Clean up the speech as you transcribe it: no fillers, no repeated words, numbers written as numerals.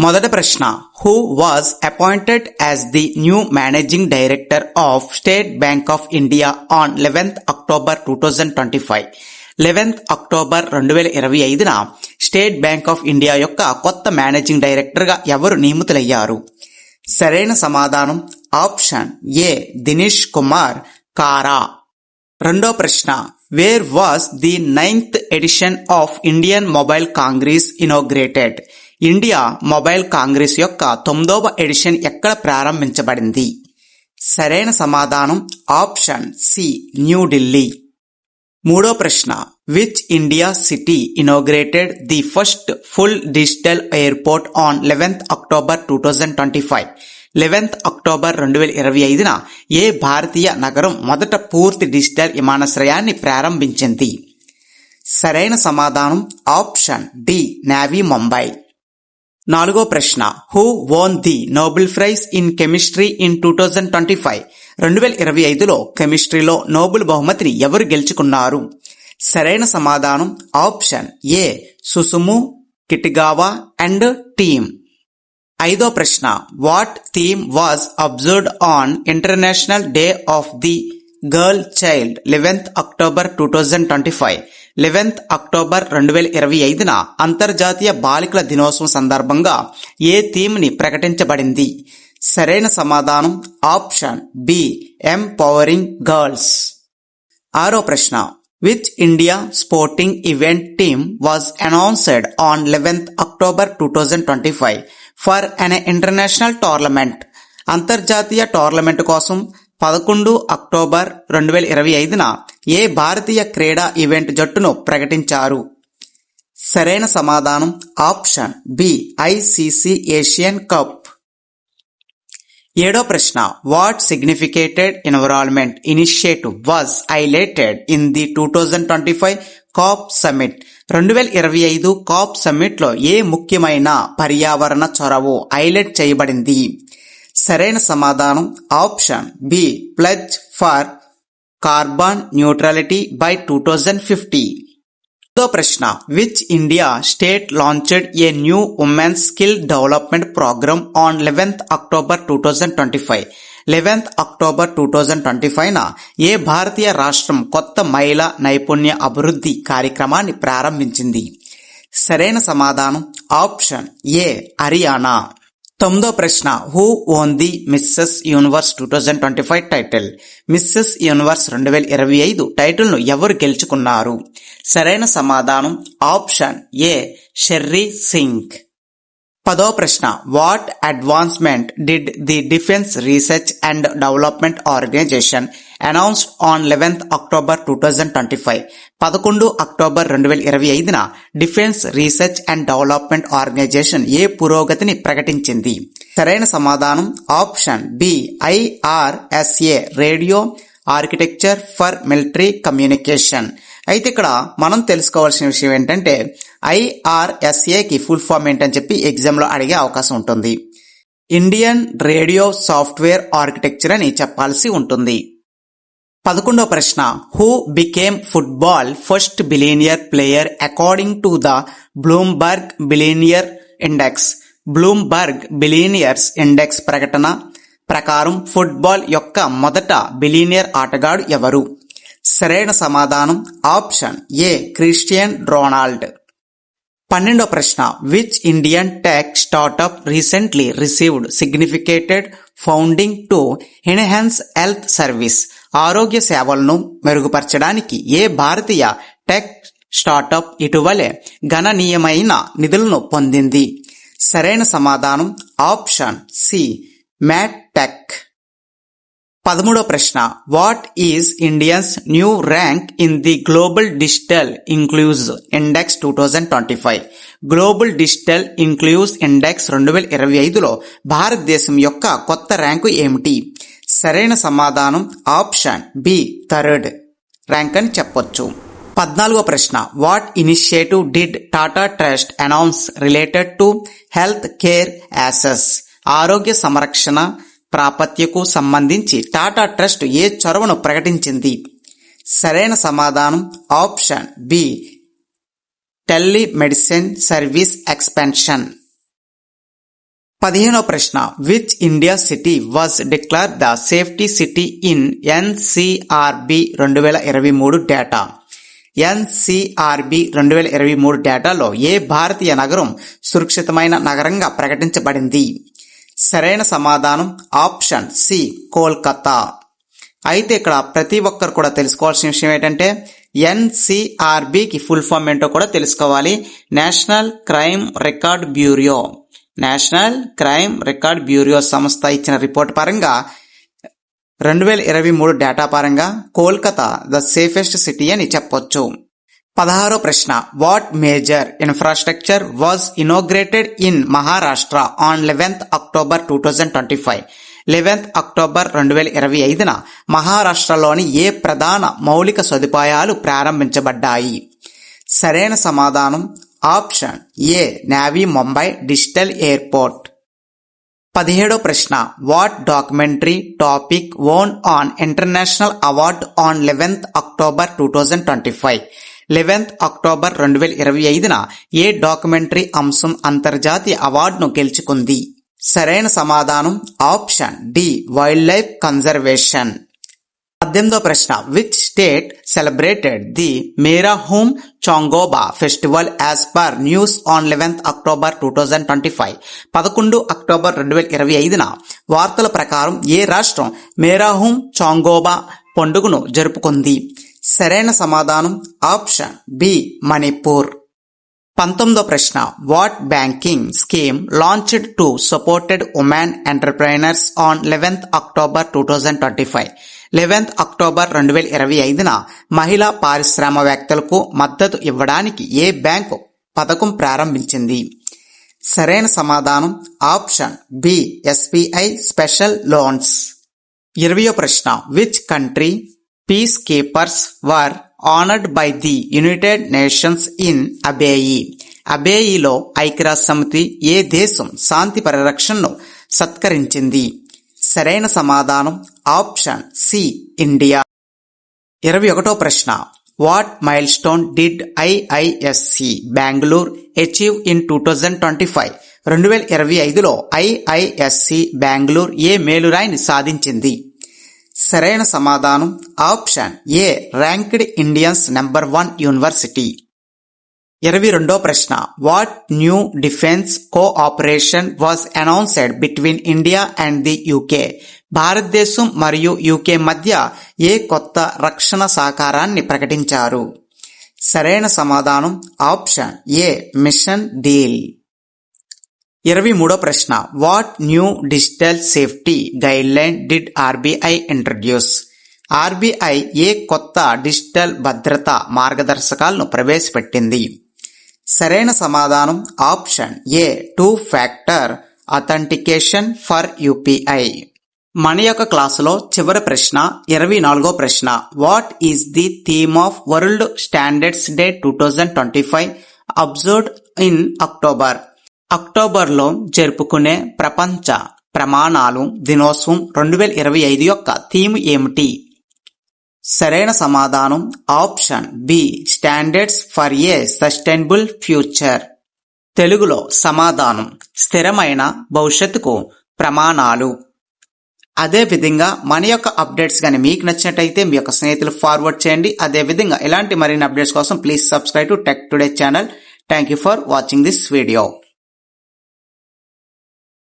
మొదటి ప్రశ్న, who was appointed as the new managing director of State Bank of India on 11th October 2025? 11th October 2025న State Bank of India యొక్క కొత్త managing director గా ఎవరు నియమితులయ్యారు? సరైన సమాధానం ఆప్షన్ ఏ దినేష్ కుమార్ కారా. రెండో ప్రశ్న, where was the 9th edition of Indian mobile congress inaugurated? India mobile congress యొక్క 9వ ఎడిషన్ ఎక్కడ ప్రారంభించబడింది? సరైన సమాధానం ఆప్షన్ సి న్యూఢిల్లీ. మూడో ప్రశ్న, which India city inaugurated the first full digital airport on 11th October 2025? 11th October 2025న ఏ భారతీయ నగరం మొదట పూర్తి డిజిటల్ విమానాశ్రయాన్ని ప్రారంభించింది? సరైన సమాధానం ఆప్షన్ డి నేవీ ముంబై. నాలుగో ప్రశ్న, who won the Nobel prize in chemistry in 2025? 2025లో కెమిస్ట్రీలో నోబెల్ బహుమతిని ఎవరు గెలుచుకున్నారు? సరైన సమాధానం option A Susumu Kitagawa and team. ఐదో ప్రశ్న, what theme was observed on international day of the girl child 11th October 2025? 11th October 2025న అంతర్జాతీయ బాలికల దినోత్సవం సందర్భంగా ఏ థీమ్ ని ప్రకటించబడింది? సరైన సమాధానం ఆప్షన్ బి ఎంపవరింగ్ గర్ల్స్. ఆరో ప్రశ్న, which India sporting event team was announced on 11th October 2025 for an international tournament? అంతర్జాతీయ టోర్నమెంట్ కోసం 11 అక్టోబర్ 2025న ఏ భారతీయ క్రీడా ఈవెంట్ జట్టును ప్రకటించారు? సరైన సమాధానం option B ICC Asian cup. ఏడో ప్రశ్న, what significated environment initiative was highlighted in the 2025 COP summit? 2025 COP summit లో ఏ ముఖ్యమైన పర్యావరణ చొరవ హైలైట్ చేయబడింది? సరైన సమాధానం option B pledge for carbon neutrality by 2050. దో ప్రశ్న, which India state launched a new women's skill development program on 11th October 2025? 11th October 2025న ఏ భారతీయ రాష్ట్రం కొత్త మహిళా నైపుణ్య అభివృద్ధి కార్యక్రమాన్ని ప్రారంభించింది? సరైన సమాధానం ఆప్షన్ ఏ హర్యానా. తొమ్మిదో ప్రశ్న, who won the Mrs Universe 2025 title? Mrs Universe 2025 title ను ఎవరు గెలుచుకున్నారు? సరైన సమాధానం ఆప్షన్ ఏ షెర్రీ సింగ్. పదో ప్రశ్న, what advancement did the defence research and development organisation announced on 11th October 2025? 11 October 2025న defence research and development organisation ఏ పురోగతిని ప్రకటించింది? సరైన సమాధానం option B IRSA radio architecture for military communication. అయితే ఇక్కడ మనం తెలుసుకోవాల్సిన విషయం ఏంటంటే ఐఆర్ఎస్ఏకి ఫుల్ ఫామ్ ఏంటని చెప్పి ఎగ్జామ్ లో అడిగే అవకాశం ఉంటుంది. ఇండియన్ రేడియో సాఫ్ట్వేర్ ఆర్కిటెక్చర్ అని చెప్పాల్సి ఉంటుంది. 11వ ప్రశ్న, who became football first billionaire player according to the Bloomberg billionaire index? Bloomberg billionaires index ప్రకటన ప్రకారం ఫుట్బాల్ యొక్క మొదట బిలియనియర్ ఆటగాడు ఎవరు? సరైన సమాధానం ఆప్షన్ ఏ క్రిస్టియన్ రొనాల్డ్. 12వ ప్రశ్న, which Indian tech startup recently received significated funding to enhance health service? ఆరోగ్య సేవలను మెరుగుపరచడానికి ఏ భారతీయ టెక్ స్టార్టప్ ఇటీవలే గణనీయమైన నిధులను పొందింది? సరైన సమాధానం ఆప్షన్ సి మ్యాట్ టెక్. 13వ ప్రశ్న, what is Indians new rank in the global digital inclusive index 2025? Global digital inclusive index 2025లో భారతదేశం యొక్క కొత్త ర్యాంకు ఏమిటి? సరైన సమాధానం ఆప్షన్ బి థర్డ్ ర్యాంక్ అని చెప్పొచ్చు. 14వ ప్రశ్న, what initiative did Tata trust announce related to health care access? ఆరోగ్య సంరక్షణ ప్రాప్యతకు సంబంధించి టాటా ట్రస్ట్ ఏ చొరవను ప్రకటించింది? సరైన సమాధానం option B telemedicine service expansion. 15వ ప్రశ్న which India city was declared the safety city in NCRB 2023 data. NCRB 2023 డేటాలో ఏ భారతీయ నగరం సురక్షితమైన నగరంగా ప్రకటించబడింది? సరైన సమాధానం ఆప్షన్ సి కోల్కతా. అయితే ఇక్కడ ప్రతి ఒక్కరు కూడా తెలుసుకోవాల్సిన విషయం ఏంటంటే ఎన్సిఆర్బికి ఫుల్ ఫామ్ ఏంటో కూడా తెలుసుకోవాలి. National crime record bureau. National crime record bureau సంస్థ ఇచ్చిన రిపోర్ట్ పరంగా 2023 డేటా పరంగా కోల్కతా ద సేఫెస్ట్ సిటీ అని చెప్పొచ్చు. 16వ ప్రశ్న what major infrastructure was inaugurated in Maharashtra on 11th October 2025. 11th October 2025న మహారాష్ట్రలోని ఏ ప్రధాన మౌలిక సదుపాయాలు ప్రారంభించబడ్డాయి? సరైన సమాధానం option A Navi Mumbai digital airport. 17వ ప్రశ్న what documentary topic won on international award on 11th October 2025. 11th October 2025న ఏ డాక్యుమెంటరీ అంశం అంతర్జాతీయ అవార్డును గెలుచుకుంది? సరైన సమాధానం option D wildlife conservation. 18వ ప్రశ్న which state celebrated the Mera Hou చాంగోబా festival as per news on 11th October 2025. 11 October 2025న వార్తల ప్రకారం ఏ రాష్ట్రం మేరా హోమ్ చాంగోబా పండుగను జరుపుకుంది? సరైన సమాధానం ఆప్షన్ బి మణిపూర్. 19వ ప్రశ్న what banking scheme launched to supported women entrepreneurs on 11th October 2025. 11th October 2025న మహిళా పారిశ్రామికవేత్తలకు మద్దతు ఇవ్వడానికి ఏ బ్యాంకు పథకం ప్రారంభించింది? సరైన సమాధానం option B SBI special loans. 20వ ప్రశ్న which country peace keepers were honoured by the United Nations in Abyei. అబేయిలో ఐక్యరాజ్య సమితి ఏ దేశం శాంతి పరిరక్షణను సత్కరించింది? సరైన సమాధానం ఆప్షన్ సి ఇండియా. 21వ ప్రశ్న what milestone did IISc Bengaluru achieve in 2025. 2025లో ఐఐఎస్సి బెంగళూరు ఏ మేలురాయిని సాధించింది? సరైన సమాధానం option A ranked Indians number 1 university. 22వ ప్రశ్న what new defence cooperation was announced between India and the UK. భారతదేశం మరియు యూకే మధ్య ఏ కొత్త రక్షణ సహకారాన్ని ప్రకటించారు? సరైన సమాధానం ఆప్షన్ ఏ మిషన్ డీల్. 23వ ప్రశ్న what new digital safety guideline did RBI introduce. RBI ఏ కొత్త డిజిటల్ భద్రతా మార్గదర్శకాలను ప్రవేశపెట్టింది? సరైన సమాధానం option A 2 factor authentication for UPI. మన యొక్క క్లాసులో చివరి ప్రశ్న 24వ ప్రశ్న what is the theme of world standards day 2025 అబ్జర్వ్డ్ ఇన్ అక్టోబర్. అక్టోబర్లో జరుపుకునే ప్రపంచ ప్రమాణాలు దినోత్సవం 2025 యొక్క థీమ్ ఏమిటి? సరైన సమాధానం option B standards for a sustainable future. తెలుగులో సమాధానం స్థిరమైన భవిష్యత్తుకు ప్రమాణాలు. అదే విధంగా మన యొక్క అప్డేట్స్ కానీ మీకు నచ్చినట్టయితే మీ యొక్క స్నేహితులు ఫార్వర్డ్ చేయండి. అదే విధంగా ఇలాంటి మరిన్ని అప్డేట్స్ కోసం please subscribe to tech today channel. Thank you for watching this video.